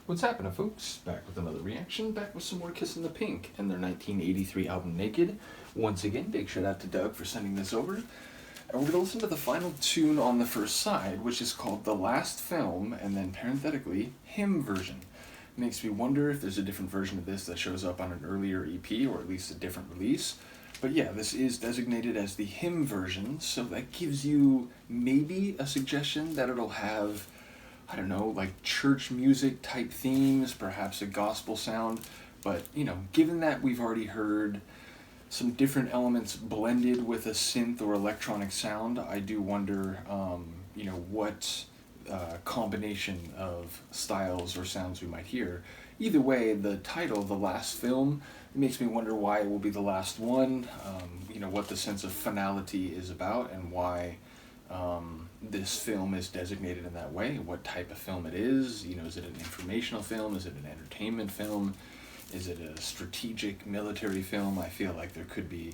What's happening, folks? Back with another reaction, back with some more Kissing the Pink and their 1983 album Naked. Once again, big shout out to Doug for sending this over. And we're going to listen to the final tune on the first side, which is called The Last Film, and then parenthetically, Hymn Version. It makes me wonder if there's a different version of this that shows up on an earlier EP, or at least a different release. But yeah, this is designated as the Hymn Version, so that gives you maybe a suggestion that it'll have, I don't know, like church music type themes, perhaps a gospel sound. But, you know, given that we've already heard some different elements blended with a synth or electronic sound, I do wonder, what combination of styles or sounds we might hear. Either way, the title, The Last Film, it makes me wonder why it will be the last one, what the sense of finality is about, and why this film is designated in that way, what type of film it is. Is it an informational film? Is it an entertainment film? Is it a strategic military film? I feel like there could be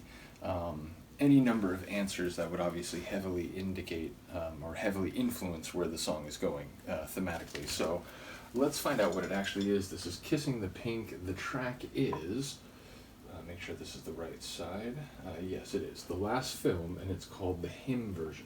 any number of answers that would obviously heavily indicate or heavily influence where the song is going thematically. So let's find out what it actually is. This is Kissing the Pink. The track is, make sure this is the right side. Yes, it is. The Last Film, and it's called the Hymn Version.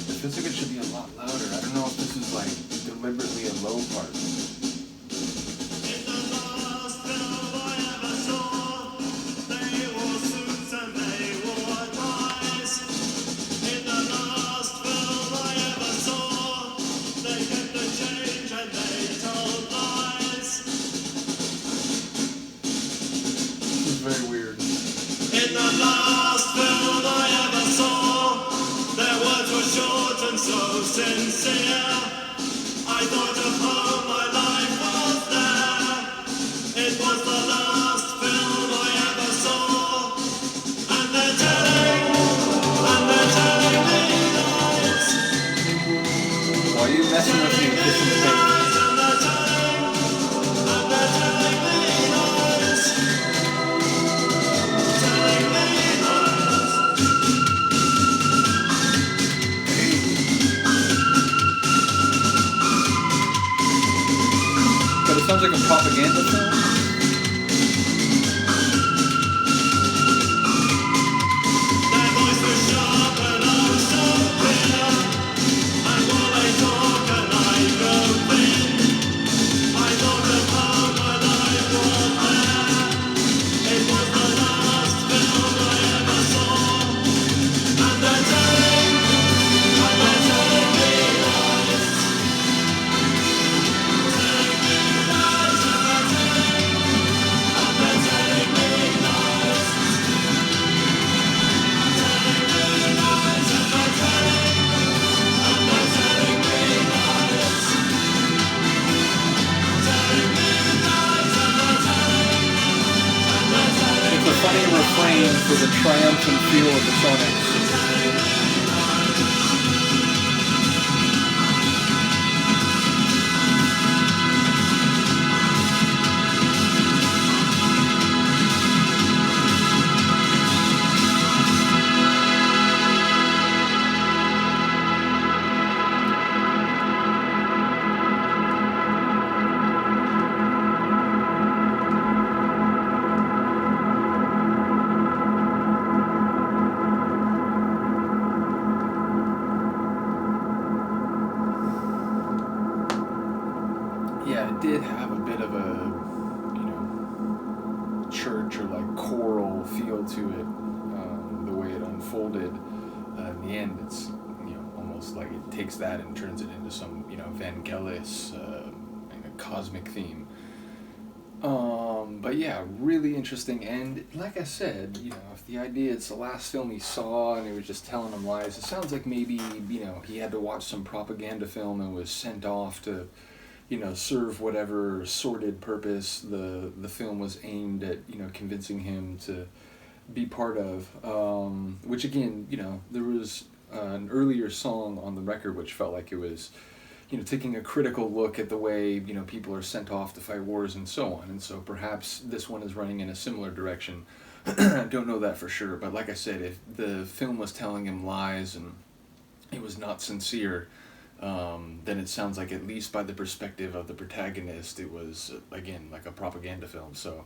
It feels like it should be a lot louder. I don't know if this is like deliberately a low part. In the last film I ever saw, they wore suits and they wore ties. In the last film I ever saw, they kept the change and they told lies. This is very weird. In the last film I ever saw, their words were short and so sincere. I thought of home, my life was there. It was the last film I ever saw. And they're telling me lies. Why are you messing with me, Kissing the Pink? And they're telling me lies. Telling me lies. But it sounds like a propaganda film. Their voice was sharp and oh so clear. And while they talk and I go thin, I thought of how my life was there. It was the last film I ever saw. And they're telling me lies. Telling me lies and they're telling me lies. Telling me lies and they're telling me lies. Telling me lies and they're telling It's a funny refrain for the triumphant feel of the Sonics. Yeah, it did have a bit of a, church or like choral feel to it, the way it unfolded. In the end, it's, almost like it takes that and turns it into some, Vangelis, cosmic theme. But yeah, really interesting. And like I said, if the idea it's the last film he saw and he was just telling him lies, it sounds like maybe, he had to watch some propaganda film and was sent off to, serve whatever sordid purpose the film was aimed at, convincing him to be part of. Which again, you know, there was an earlier song on the record which felt like it was, you know, taking a critical look at the way, you know, people are sent off to fight wars and so on. And so perhaps this one is running in a similar direction. I don't know that for sure, but like I said, if the film was telling him lies and it was not sincere, then it sounds like, at least by the perspective of the protagonist, it was, again, like a propaganda film. So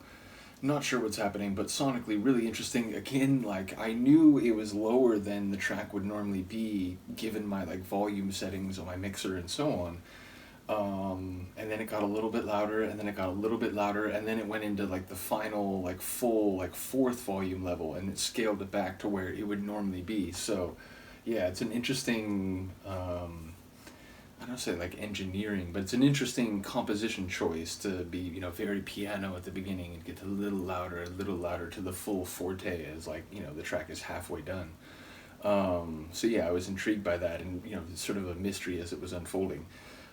not sure what's happening, but sonically really interesting. Again, like, I knew it was lower than the track would normally be given my like volume settings on my mixer and so on. And then it got a little bit louder, and then it got a little bit louder, and then it went into like the final like full like fourth volume level, and it scaled it back to where it would normally be. So yeah, it's an interesting I don't say like engineering, but it's an interesting composition choice to be, you know, very piano at the beginning and get a little louder to the full forte as, like, you know, the track is halfway done. So yeah, I was intrigued by that, and, you know, it's sort of a mystery as it was unfolding.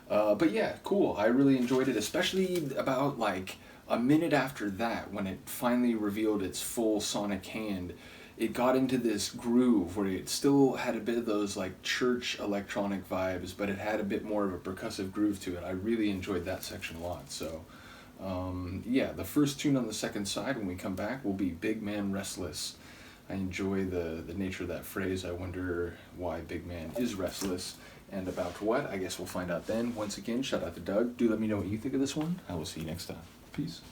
But yeah, cool. I really enjoyed it, especially about like a minute after that, when it finally revealed its full sonic hand. It got into this groove where it still had a bit of those like church electronic vibes, but it had a bit more of a percussive groove to it. I really enjoyed that section a lot. So yeah, the first tune on the second side when we come back will be Big Man Restless. I enjoy the nature of that phrase. I wonder why Big Man is restless and about what. I guess we'll find out then. Once again, shout out to Doug. Do let me know what you think of this one. I will see you next time. Peace.